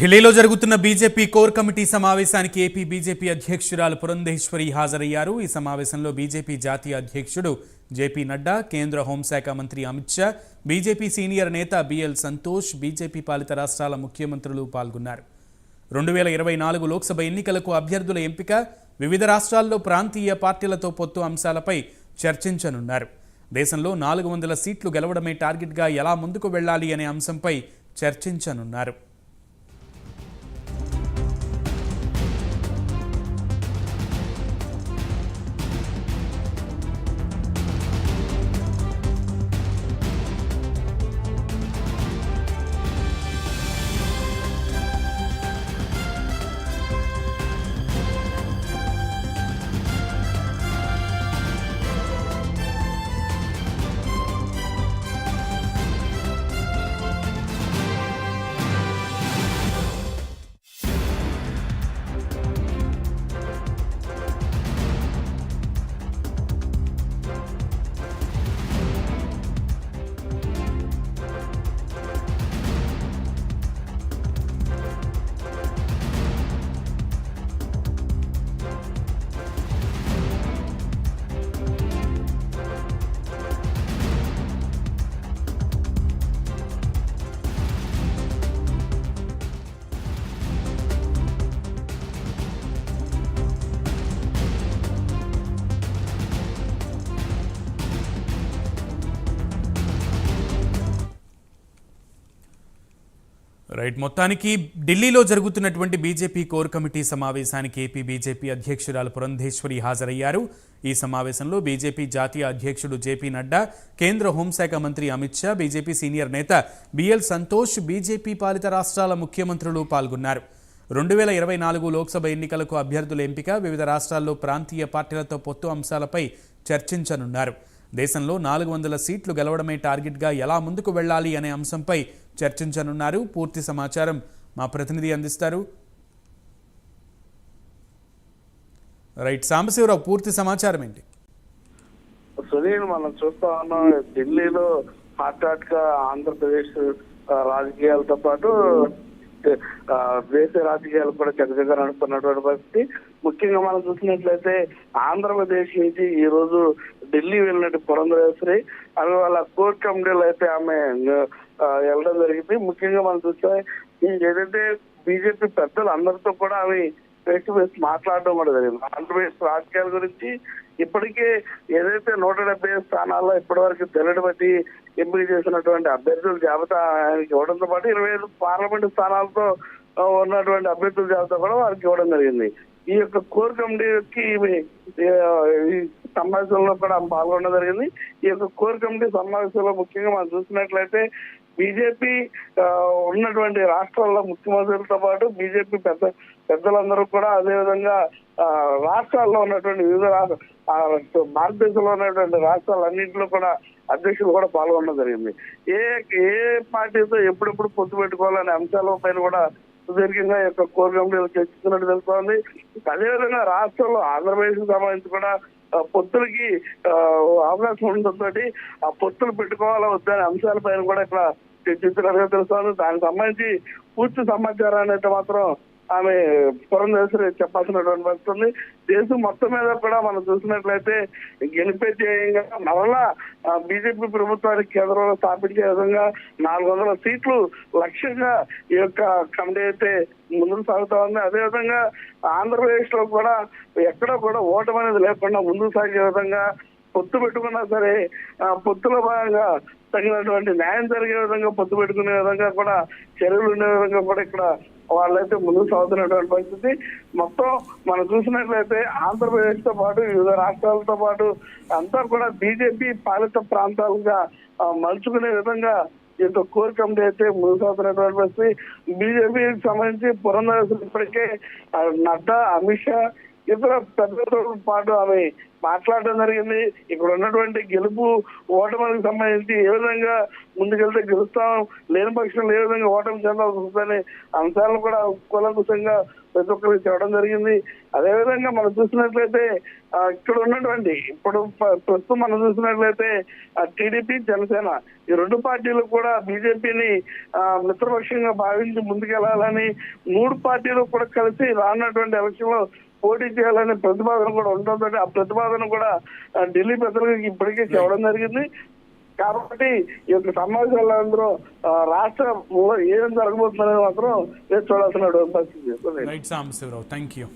ఢిల్లీలో జరుగుతున్న BJP core committee సమావేశానికి ఏపీ బీజేపీ అధ్యక్షురాలు పురంధేశ్వరి హాజరయ్యారు. ఈ సమావేశంలో బీజేపీ జాతీయ అధ్యక్షుడు జేపీ నడ్డా, కేంద్ర హోంశాఖ మంత్రి అమిత్ షా, బీజేపీ సీనియర్ నేత బిఎల్ సంతోష్, బీజేపీ పాలిత రాష్ట్రాల ముఖ్యమంత్రులు పాల్గొన్నారు. 2024 లోక్సభ ఎన్నికలకు అభ్యర్థుల ఎంపిక, వివిధ రాష్ట్రాల్లో ప్రాంతీయ పార్టీలతో పొత్తు అంశాలపై చర్చించనున్నారు. దేశంలో 400 సీట్లు గెలవడమే టార్గెట్గా ఎలా ముందుకు వెళ్లాలి అనే అంశంపై చర్చించనున్నారు. మొత్తానికి ఢిల్లీలో జరుగుతున్నటువంటి బీజేపీ కోర్ కమిటీ సమావేశానికి ఏపీ బీజేపీ అధ్యక్షురాలు పురంధేశ్వరి హాజరయ్యారు. ఈ సమావేశంలో బీజేపీ జాతీయ అధ్యక్షుడు జేపీ నడ్డా, కేంద్ర హోంశాఖ మంత్రి అమిత్ షా, బీజేపీ సీనియర్ నేత బిఎల్ సంతోష్, బీజేపీ పాలిత రాష్ట్రాల ముఖ్యమంత్రులు పాల్గొన్నారు. 2024 లోక్సభ ఎన్నికలకు అభ్యర్థుల ఎంపిక, వివిధ రాష్ట్రాల్లో ప్రాంతీయ పార్టీలతో పొత్తు అంశాలపై చర్చించనున్నారు. దేశంలో 400 సీట్లు గెలవడమే టార్గెట్గా ఎలా ముందుకు వెళ్లాలి అనే అంశంపై చర్చించనున్నారు. పూర్తి సమాచారం మా ప్రతినిధి అందిస్తారు. సాంబశివరావు, పూర్తి సమాచారం ఏంటి? సునీల్, మనం చూస్తా ఉన్నాం ఢిల్లీలో హాట్ గా ఆంధ్రప్రదేశ్ రాజకీయాలతో పాటు దేశ రాజకీయాలు కూడా చక్కగా నడుస్తున్నటువంటి పరిస్థితి. ముఖ్యంగా మనం చూసినట్లయితే ఆంధ్రప్రదేశ్ నుంచి ఈ రోజు ఢిల్లీ వెళ్ళినట్టు పురంధేశ్వరి ఆమె వాళ్ళ కోర్ కమిటీలో అయితే ఆమె వెళ్ళడం జరిగింది. ముఖ్యంగా మనం చూస్తే ఏదైతే బీజేపీ పెద్దలు అందరితో కూడా ఆమె ఫేస్ టు ఫేస్ మాట్లాడడం కూడా జరిగింది. ఆంధ్రప్రదేశ్ రాజకీయాల గురించి ఇప్పటికే ఏదైతే 170 స్థానాల్లో ఇప్పటి వరకు తెల్లటి బట్టి ఎంపిక చేసినటువంటి అభ్యర్థుల జాబితా ఆయనకి ఇవ్వడంతో పాటు 25 పార్లమెంటు స్థానాలతో ఉన్నటువంటి అభ్యర్థుల జాబితా కూడా వారికి ఇవ్వడం జరిగింది. ఈ యొక్క కోర్ కమిటీకి ఈ సమావేశంలో కూడా పాల్గొనడం జరిగింది. ఈ యొక్క కోర్ కమిటీ సమావేశంలో ముఖ్యంగా మనం చూసినట్లయితే బీజేపీ ఉన్నటువంటి రాష్ట్రాల్లో ముఖ్యమంత్రులతో పాటు బీజేపీ పెద్దలందరూ కూడా అదేవిధంగా రాష్ట్రాల్లో ఉన్నటువంటి వివిధ భారతదేశంలో ఉన్నటువంటి రాష్ట్రాలన్నింటిలో కూడా అధ్యక్షులు కూడా పాల్గొనడం జరిగింది. ఏ పార్టీతో ఎప్పుడెప్పుడు పొత్తు పెట్టుకోవాలనే అంశాల పైన కూడా సుదీర్ఘంగా ఈ యొక్క కోర్ కమిటీలో చర్చిస్తున్నట్టు తెలుస్తోంది. అదేవిధంగా రాష్ట్రంలో ఆంధ్రప్రదేశ్ సంబంధించి కూడా పొత్తులకి అవకాశం ఉండడంతో ఆ పొత్తులు పెట్టుకోవాలా వద్దనే అంశాలపైన కూడా ఇక్కడ చర్చించినట్టుగా తెలుస్తోంది. దానికి సంబంధించి పూర్తి సమాచారాన్ని అయితే మాత్రం ఆమె పురంధేశ్వరి చెప్పాల్సినటువంటి పరిస్థితుంది. దేశం మొత్తం మీద కూడా మనం చూసినట్లయితే గెలిపే ధ్యేయంగా మరలా బీజేపీ ప్రభుత్వానికి కేంద్రంలో స్థాపించే విధంగా 400 సీట్లు లక్ష్యంగా ఈ యొక్క కమిటీ అయితే ముందుకు సాగుతా ఉంది. అదేవిధంగా ఆంధ్రప్రదేశ్ లో కూడా ఎక్కడో కూడా ఓటమి అనేది లేకుండా ముందుకు సాగే విధంగా పొత్తు పెట్టుకున్నా సరే పొత్తుల భాగంగా తగినటువంటి న్యాయం జరిగే విధంగా పొత్తు పెట్టుకునే విధంగా కూడా చర్యలు ఉండే విధంగా కూడా ఇక్కడ వాళ్ళైతే ముందుకు సాగుతున్నటువంటి పరిస్థితి. మొత్తం మనం చూసినట్లయితే ఆంధ్రప్రదేశ్ తో పాటు వివిధ రాష్ట్రాలతో పాటు అంతా కూడా బీజేపీ పాలిత ప్రాంతాలుగా మలుచుకునే విధంగా ఈ యొక్క కోర్ కమిటీ అయితే ముందుకు సాగుతున్నటువంటి పరిస్థితి. బీజేపీకి సంబంధించి పురంధేశ్వరి ఇప్పటికే నడ్డా, అమిత్ షా, ఇతర పెద్దలతో పాటు ఆమె మాట్లాడడం జరిగింది. ఇక్కడ ఉన్నటువంటి గెలుపు ఓటమికి సంబంధించి ఏ విధంగా ముందుకెళ్తే గెలుస్తాం, లేని పక్షంలో ఏ విధంగా ఓటమి చెందాల్సి వస్తుందనే అంశాలను కూడా కూలంకుషంగా ప్రతి ఒక్కరికి చెప్పడం జరిగింది. అదేవిధంగా మనం చూసినట్లయితే ఇక్కడ ఉన్నటువంటి ఇప్పుడు ప్రస్తుతం మనం చూసినట్లయితే టీడీపీ, జనసేన ఈ రెండు పార్టీలు కూడా బీజేపీని మిత్రపక్షంగా భావించి ముందుకెళ్లాలని, మూడు పార్టీలు కూడా కలిసి రానున్నటువంటి ఎలక్షన్ లో పోటీ చేయాలనే ప్రతిపాదన కూడా ఉంటుందంటే ఆ ప్రతిపాదన కూడా ఢిల్లీ పెద్దలకు ఇప్పటికే చెప్పడం జరిగింది. కాబట్టి ఈ యొక్క సమావేశాల్లో అందరూ రాష్ట్రంలో ఏం జరగబోతుందనేది మాత్రం చూడాల్సిన పరిస్థితి. Right Sambasivarao, thank you.